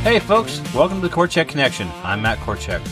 Hey folks, welcome to the Korcek Connection. I'm Matt Korcek.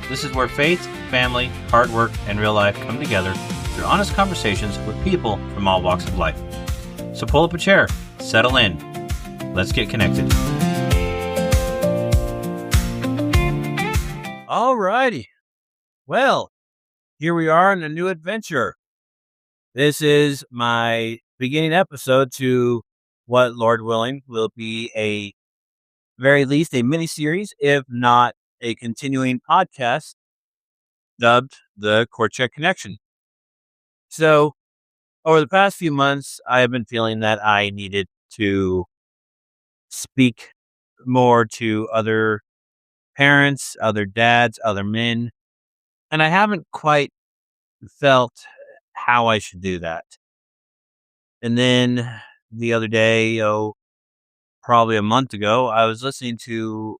This is where faith, family, hard work, and real life come together through honest conversations with people from all walks of life. So pull up a chair, settle in, let's get connected. Alrighty. Well, here we are in a new adventure. This is my beginning episode to what, Lord willing, will be a very least a mini-series, if not a continuing podcast, dubbed the Korcek Connection. So, over the past few months, I have been feeling that I needed to speak more to other parents, other dads, other men, and I haven't quite felt how I should do that. And then the other day, probably a month ago, I was listening to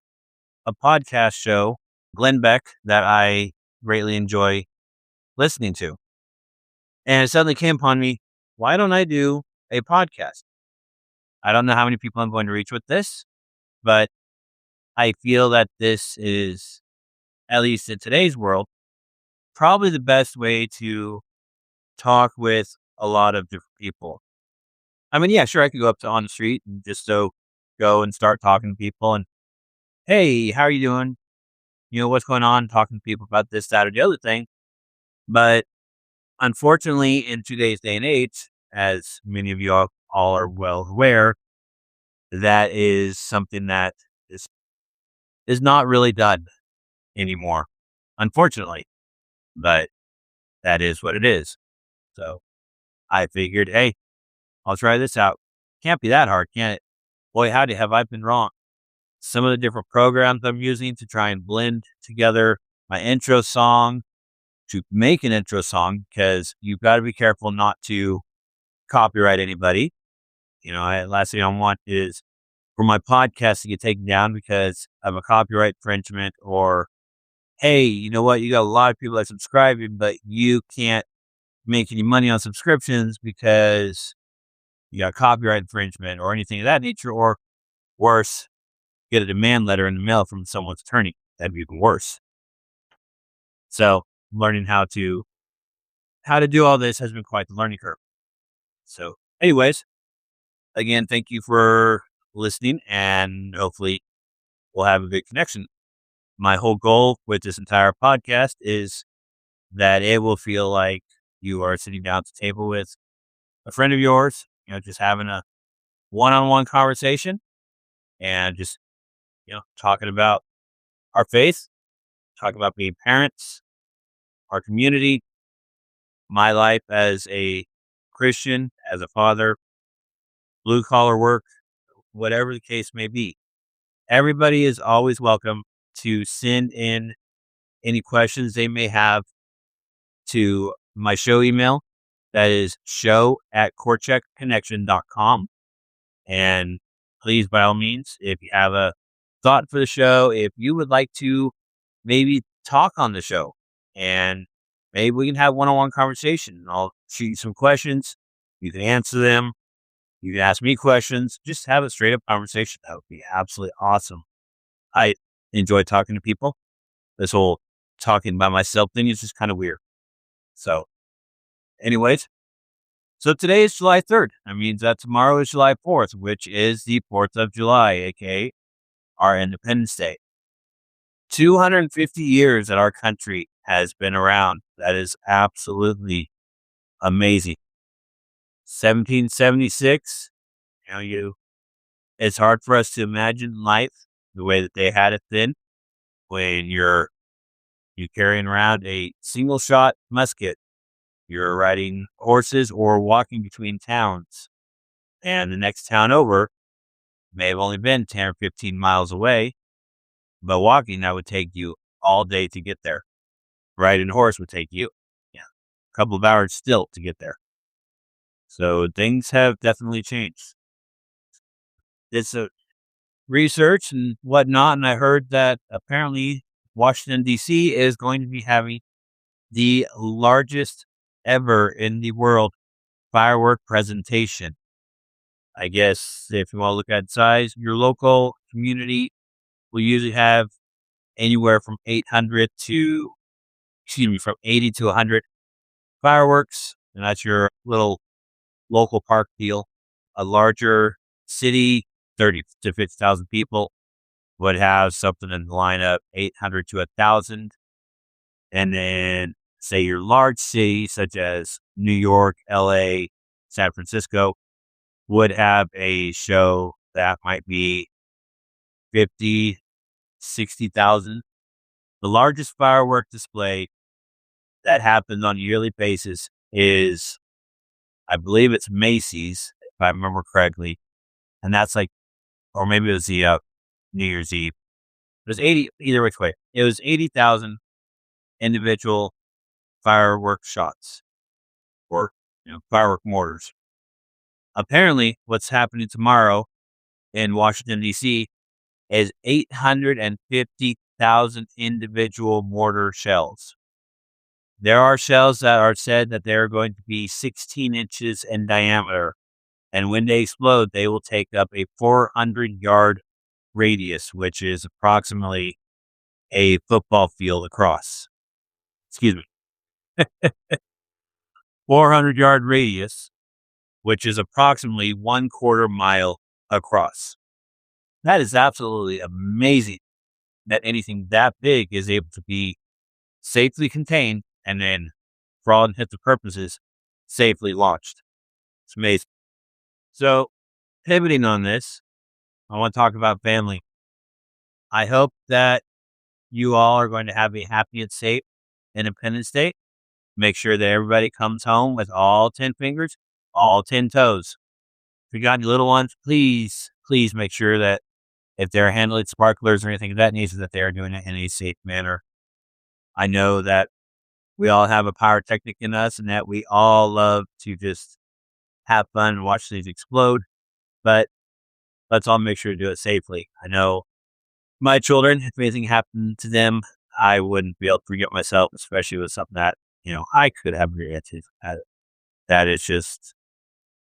a podcast show, Glenn Beck, that I greatly enjoy listening to. And it suddenly came upon me, why don't I do a podcast? I don't know how many people I'm going to reach with this, but I feel that this is, at least in today's world, probably the best way to talk with a lot of different people. I mean, yeah, sure, I could go up to on the street and just go and start talking to people and, hey, how are you doing? What's going on? Talking to people about this, that, or the other thing. But unfortunately, in today's day and age, as many of you all are well aware, that is something that is not really done anymore, unfortunately. But that is what it is. So I figured, hey, I'll try this out. Can't be that hard, can it? Boy, howdy, have I been wrong. Some of the different programs I'm using to try and blend together my intro song to make an intro song, because you've got to be careful not to copyright anybody. Last thing I want is for my podcast to get taken down because of a copyright infringement, or, hey, you know what? You got a lot of people that subscribing, but you can't make any money on subscriptions because you got copyright infringement or anything of that nature, or worse, get a demand letter in the mail from someone's attorney. That'd be even worse. So learning how to do all this has been quite the learning curve. So anyways, again, thank you for listening, and hopefully we'll have a good connection. My whole goal with this entire podcast is that it will feel like you are sitting down at the table with a friend of yours, just having a one-on-one conversation and just, talking about our faith, talking about being parents, our community, my life as a Christian, as a father, blue collar work, whatever the case may be. Everybody is always welcome to send in any questions they may have to my show email. That is show@korcekconnection.com. And please, by all means, if you have a thought for the show, if you would like to maybe talk on the show, and maybe we can have one-on-one conversation. I'll shoot you some questions. You can answer them. You can ask me questions. Just have a straight up conversation. That would be absolutely awesome. I enjoy talking to people. This whole talking by myself thing is just kind of weird. So anyways, so today is July 3rd. That means that tomorrow is July 4th, which is the 4th of July, aka our Independence Day. 250 years that our country has been around. That is absolutely amazing. 1776, it's hard for us to imagine life the way that they had it then, when you're carrying around a single shot musket, you're riding horses or walking between towns, and the next town over may have only been 10 or 15 miles away, but walking, that would take you all day to get there. Riding a horse would take you a couple of hours still to get there. So things have definitely changed. It's a research and whatnot, and I heard that apparently Washington, D.C. is going to be having the largest ever in the world firework presentation. I guess if you want to look at size, your local community will usually have anywhere from 80 to 100 fireworks, and that's your little local park deal. A larger city, 30 to 50,000 people, would have something in the lineup 800 to 1,000. And then, say your large city, such as New York, LA, San Francisco, would have a show that might be 50, 60,000. The largest firework display that happens on a yearly basis is, I believe it's Macy's, if I remember correctly. And that's like, or maybe it was the New Year's Eve. It was 80, either which way. It was 80,000 individual firework shots or firework mortars. Apparently, what's happening tomorrow in Washington, D.C. is 850,000 individual mortar shells. There are shells that are said that they're going to be 16 inches in diameter, and when they explode, they will take up a 400-yard radius, which is approximately a football field across. Excuse me. 400-yard radius, which is approximately 1/4 mile across. That is absolutely amazing that anything that big is able to be safely contained and then, for all intents and purposes, safely launched. It's amazing. So, pivoting on this, I want to talk about family. I hope that you all are going to have a happy and safe Independence Day. Make sure that everybody comes home with all 10 fingers, all 10 toes. If you got any little ones, please make sure that if they're handling sparklers or anything of that nature, that they are doing it in a safe manner. I know that we all have a pyrotechnic in us and that we all love to just have fun and watch things explode, but let's all make sure to do it safely. I know my children, if anything happened to them, I wouldn't be able to forget myself, especially with something that, I could have reacted at. That is just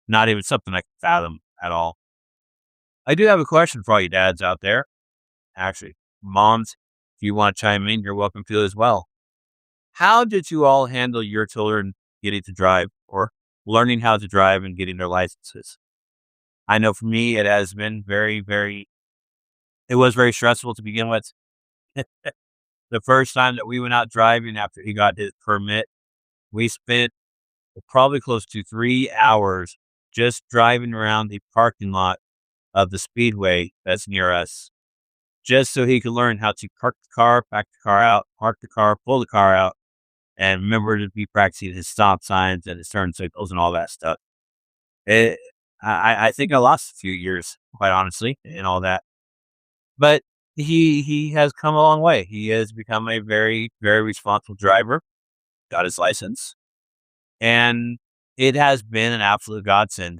not even something I can fathom at all. I do have a question for all you dads out there. Actually, moms, if you want to chime in, you're welcome to as well. How did you all handle your children getting to drive or learning how to drive and getting their licenses? I know for me, it has been it was very stressful to begin with. The first time that we went out driving after he got his permit, we spent probably close to 3 hours just driving around the parking lot of the speedway that's near us, just so he could learn how to park the car, back the car out, park the car, pull the car out, and remember to be practicing his stop signs and his turn signals and all that stuff. It, I think I lost a few years, quite honestly, and all that. But he has come a long way. He has become a very, very responsible driver, got his license, and it has been an absolute godsend.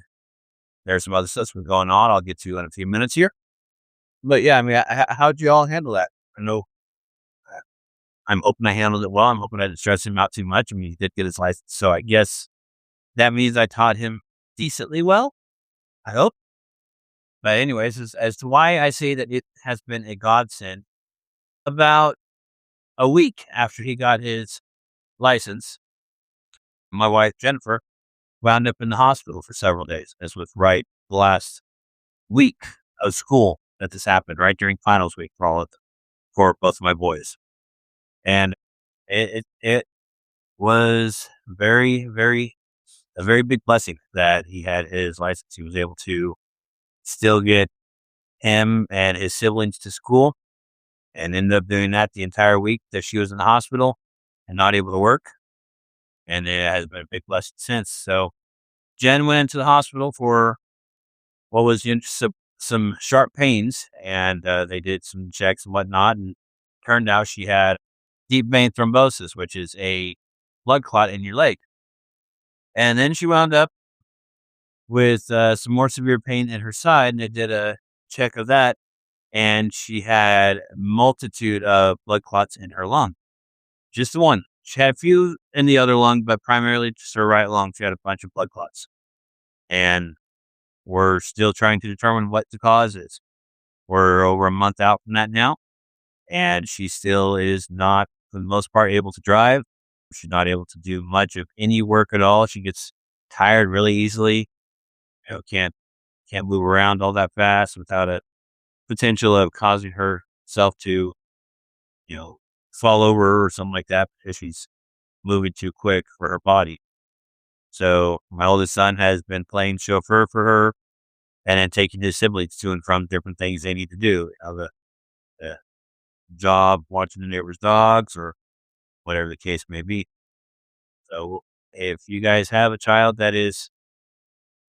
There's some other stuff that's been going on I'll get to in a few minutes here. But yeah, I mean, how'd you all handle that? I know I'm hoping I handled it well. I'm hoping I didn't stress him out too much. I mean, he did get his license, so I guess that means I taught him decently well, I hope. But anyways, as to why I say that it has been a godsend, about a week after he got his license, my wife, Jennifer, wound up in the hospital for several days. This was right the last week of school that this happened, right during finals week for both of my boys. And it was a very big blessing that he had his license. He was able to still get him and his siblings to school and ended up doing that the entire week that she was in the hospital and not able to work. And it has been a big blessing since. So Jen went into the hospital for what was some sharp pains, and they did some checks and whatnot, and turned out she had deep vein thrombosis, which is a blood clot in your leg. And then she wound up with some more severe pain in her side, and they did a check of that, and she had a multitude of blood clots in her lung. Just the one. She had a few in the other lung, but primarily just her right lung. She had a bunch of blood clots. And we're still trying to determine what the cause is. We're over a month out from that now, and she still is not, for the most part, able to drive. She's not able to do much of any work at all. She gets tired really easily. Can't move around all that fast without a potential of causing herself to, you know, fall over or something like that because she's moving too quick for her body. So my oldest son has been playing chauffeur for her and then taking his siblings to and from different things they need to do. The job, watching the neighbor's dogs, or whatever the case may be. So if you guys have a child that is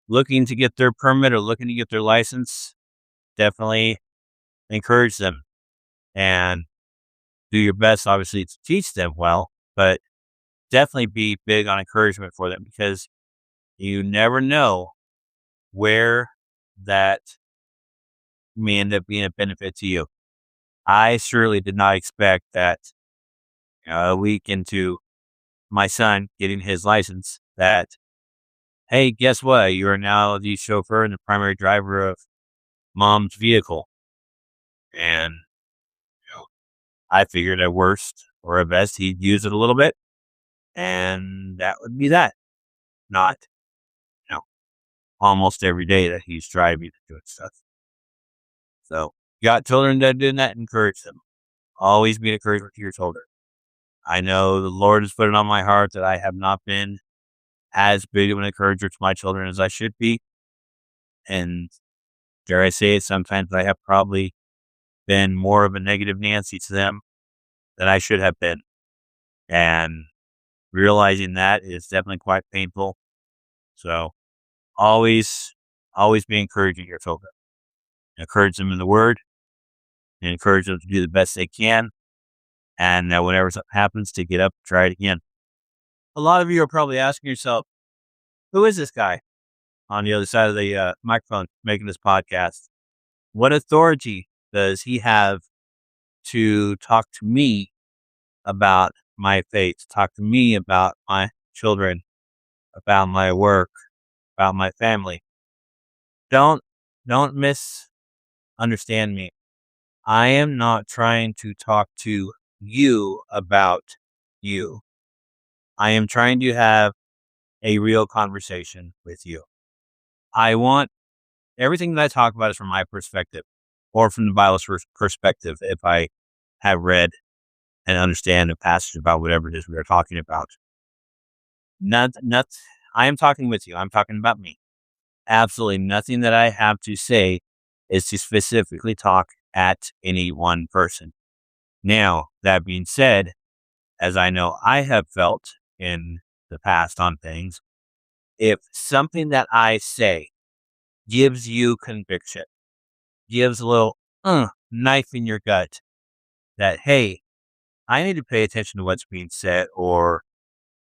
looking to get their permit or looking to get their license, definitely encourage them and do your best, obviously, to teach them well, but definitely be big on encouragement for them because you never know where that may end up being a benefit to you. I surely did not expect that a week into my son getting his license that, hey, guess what? You are now the chauffeur and the primary driver of mom's vehicle. And I figured at worst or at best, he'd use it a little bit. And that would be that. Not, you know, almost every day that he's driving and doing stuff. So, you got children that are doing that, encourage them. Always be an encouragement to your children. I know the Lord has put it on my heart that I have not been as big of an encourager to my children as I should be. And dare I say it, sometimes I have probably been more of a negative Nancy to them than I should have been. And realizing that is definitely quite painful. So always be encouraging your children. Encourage them in the word and encourage them to do the best they can. And that whenever something happens, to get up, try it again. A lot of you are probably asking yourself, who is this guy on the other side of the microphone making this podcast? What authority does he have to talk to me about my faith, talk to me about my children, about my work, about my family? Don't misunderstand me. I am not trying to talk to you about you. I am trying to have a real conversation with you. I want everything that I talk about is from my perspective or from the Bible's perspective if I have read and understand a passage about whatever it is we are talking about. I am talking with you. I'm talking about me. Absolutely nothing that I have to say is to specifically talk at any one person. Now, that being said, as I know I have felt in the past on things, if something that I say gives you conviction, gives a little knife in your gut that, hey, I need to pay attention to what's being said, or,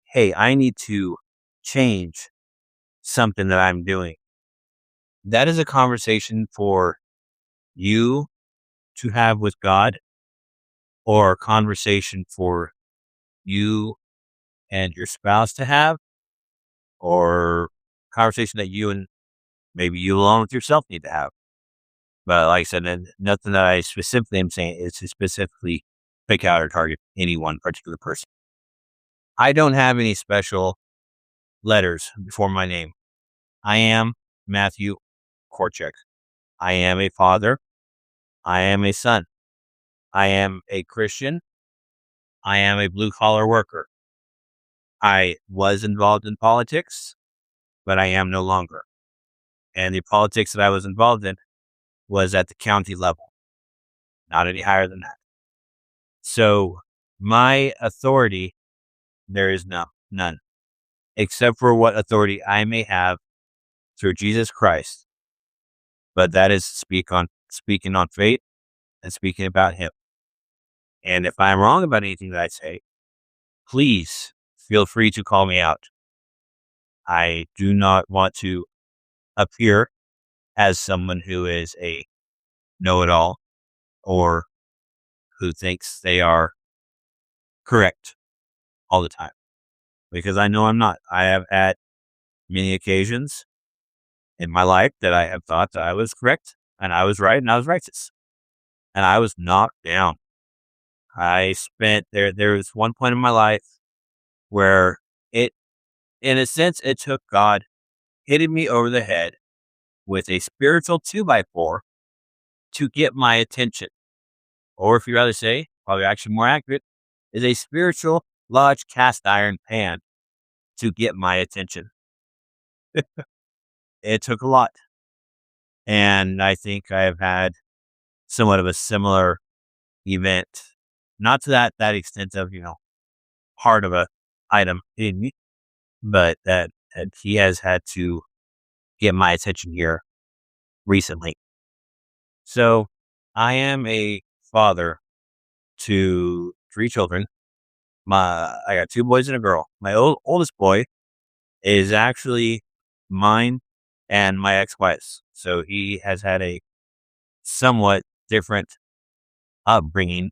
hey, I need to change something that I'm doing. That is a conversation for you to have with God, or a conversation for you and your spouse to have, or conversation that you and maybe you alone with yourself need to have. But like I said, nothing that I specifically am saying is to specifically pick out or target any one particular person. I don't have any special letters before my name. I am Matthew Korcek. I am a father. I am a son. I am a Christian. I am a blue-collar worker. I was involved in politics, but I am no longer. And the politics that I was involved in was at the county level, not any higher than that. So my authority, there is none, except for what authority I may have through Jesus Christ. But that is speaking on faith and speaking about him. And if I'm wrong about anything that I say, please feel free to call me out. I do not want to appear as someone who is a know-it-all or who thinks they are correct all the time, because I know I'm not. I have had many occasions in my life that I have thought that I was correct and I was right and I was righteous. and I was knocked down. There was one point in my life where it, in a sense, it took God hitting me over the head with a spiritual 2x4 to get my attention. Or if you rather say, probably actually more accurate, is a spiritual large cast iron pan to get my attention. It took a lot. And I think I have had somewhat of a similar event, not to that extent of, part of a item in me, but that he has had to get my attention here recently. So I am a father to 3 children. I got 2 boys and a girl. My oldest boy is actually mine and my ex-wife's. So he has had a somewhat different upbringing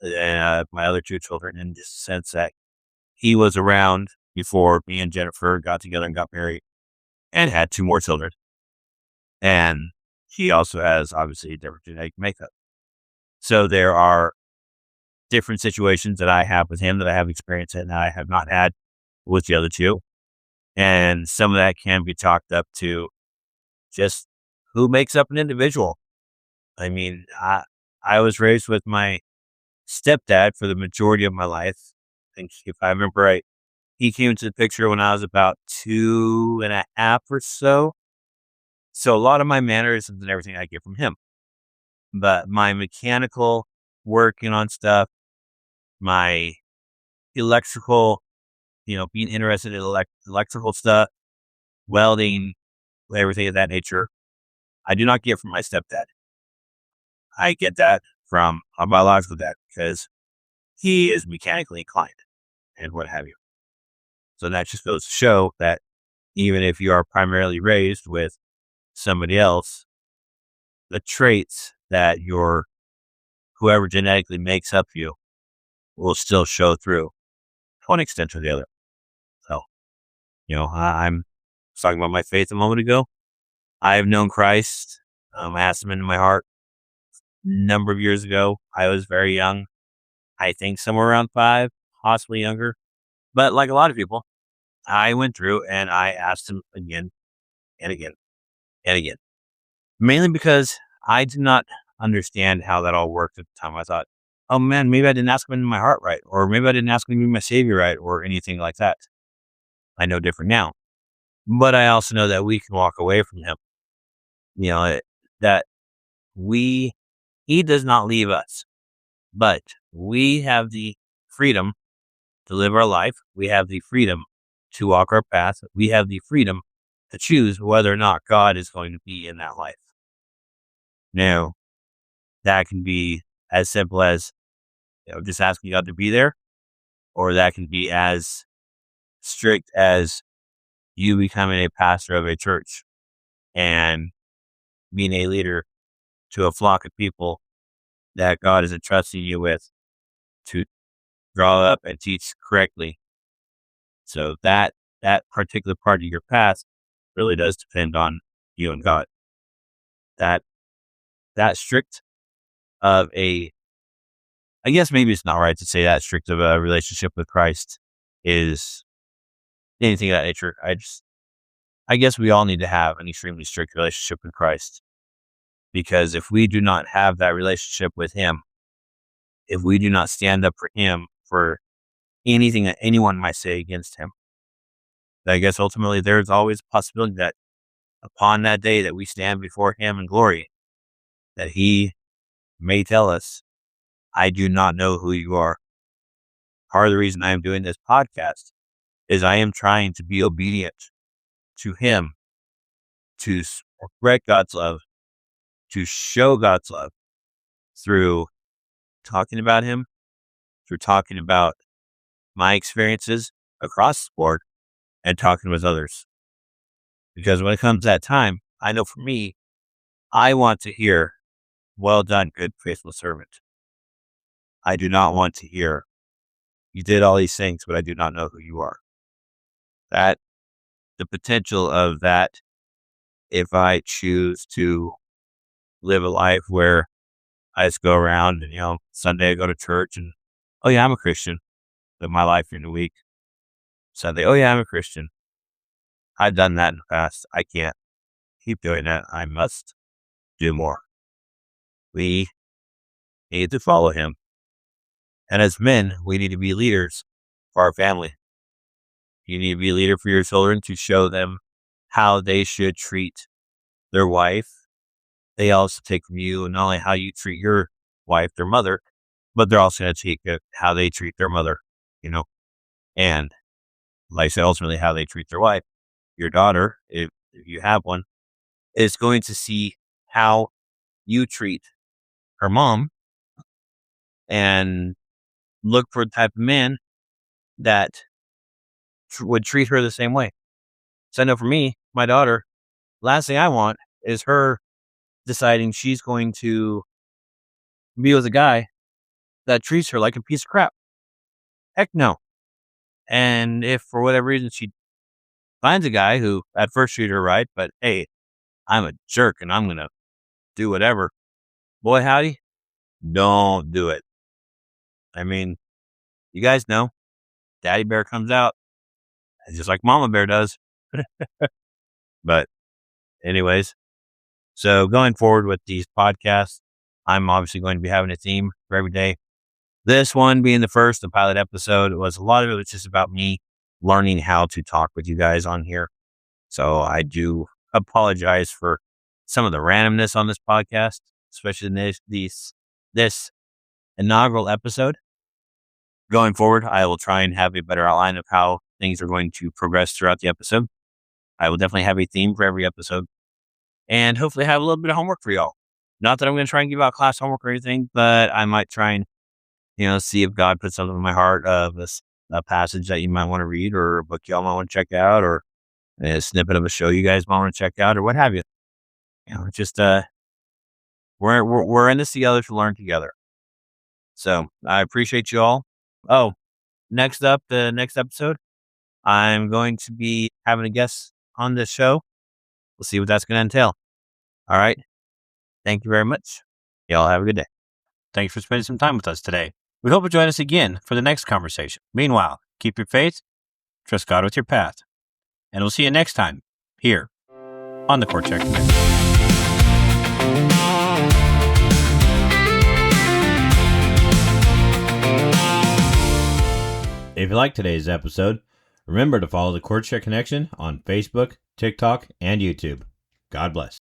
than my other 2 children, in the sense that he was around before me and Jennifer got together and got married and had 2 more children. And he also has obviously a different genetic makeup. So there are different situations that I have with him that I have experienced and that I have not had with the other 2. And some of that can be chalked up to just who makes up an individual. I mean, I was raised with my stepdad for the majority of my life. I think if I remember right, he came into the picture when I was about 2.5 or so. So a lot of my mannerisms and everything I get from him. But my mechanical working on stuff, my electrical, being interested in electrical stuff, welding, everything of that nature, I do not get from my stepdad. I get that from my biological dad because he is mechanically inclined and what have you. So that just goes to show that even if you are primarily raised with somebody else, the traits that whoever genetically makes up you will still show through to one extent or the other. So, I'm talking about my faith a moment ago. I have known Christ. I asked him into my heart a number of years ago. I was very young. I think somewhere around 5, possibly younger. But like a lot of people, I went through and I asked him again and again and again. Mainly because I did not understand how that all worked at the time. I thought, oh man, maybe I didn't ask him into my heart right, or maybe I didn't ask him to be my savior right, or anything like that. I know different now. But I also know that we can walk away from him. That he does not leave us, but we have the freedom to live our life. We have the freedom to walk our path. We have the freedom to choose whether or not God is going to be in that life. Now, that can be as simple as just asking God to be there, or that can be as strict as you becoming a pastor of a church and being a leader to a flock of people that God is entrusting you with to draw up and teach correctly. So that particular part of your path really does depend on you and God. That strict of I guess maybe it's not right to say that strict of a relationship with Christ is anything of that nature. I guess we all need to have an extremely strict relationship with Christ, because if we do not have that relationship with him, if we do not stand up for him for anything that anyone might say against him, I guess ultimately there's always a possibility that upon that day that we stand before him in glory, that he may tell us, I do not know who you are. Part of the reason I am doing this podcast is I am trying to be obedient to him, to spread God's love, to show God's love through talking about him, through talking about my experiences across the board, and talking with others. Because when it comes to that time, I know for me, I want to hear, well done, good, faithful servant. I do not want to hear, you did all these things, but I do not know who you are. That, the potential of that, if I choose to live a life where I just go around and, Sunday I go to church and, oh yeah, I'm a Christian. Live my life during the week. Sunday, oh yeah, I'm a Christian. I've done that in the past. I can't keep doing that. I must do more. We need to follow him. And as men, we need to be leaders for our family. You need to be a leader for your children to show them how they should treat their wife. They also take from you not only how you treat your wife, their mother, but they're also going to take how they treat their mother, and like I said, ultimately how they treat their wife. Your daughter, if you have one, is going to see how you treat her mom and look for the type of man that would treat her the same way. So I know for me, my daughter, last thing I want is her deciding she's going to be with a guy that treats her like a piece of crap. Heck no. And if for whatever reason she finds a guy who at first treated her right, but hey, I'm a jerk and I'm going to do whatever. Boy, howdy, don't do it. I mean, you guys know, Daddy Bear comes out just like Mama Bear does. But anyways, so going forward with these podcasts, I'm obviously going to be having a theme for every day. This one being the first, the pilot episode, was a lot of it was just about me learning how to talk with you guys on here. So I do apologize for some of the randomness on this podcast, especially in this inaugural episode. Going forward, I will try and have a better outline of how things are going to progress throughout the episode. I will definitely have a theme for every episode and hopefully have a little bit of homework for y'all. Not that I'm going to try and give out class homework or anything, but I might try and, see if God puts something in my heart of a passage that you might want to read or a book y'all might want to check out or a snippet of a show you guys might want to check out or what have you. Just, we're in this together to learn together. So I appreciate you all. Oh, next up, the next episode, I'm going to be having a guest on this show. We'll see what that's going to entail. All right. Thank you very much. Y'all have a good day. Thanks for spending some time with us today. We hope you join us again for the next conversation. Meanwhile, keep your faith, trust God with your path, and we'll see you next time here on the Korcek Connection. If you like today's episode, remember to follow the Korcek Connection on Facebook, TikTok, and YouTube. God bless.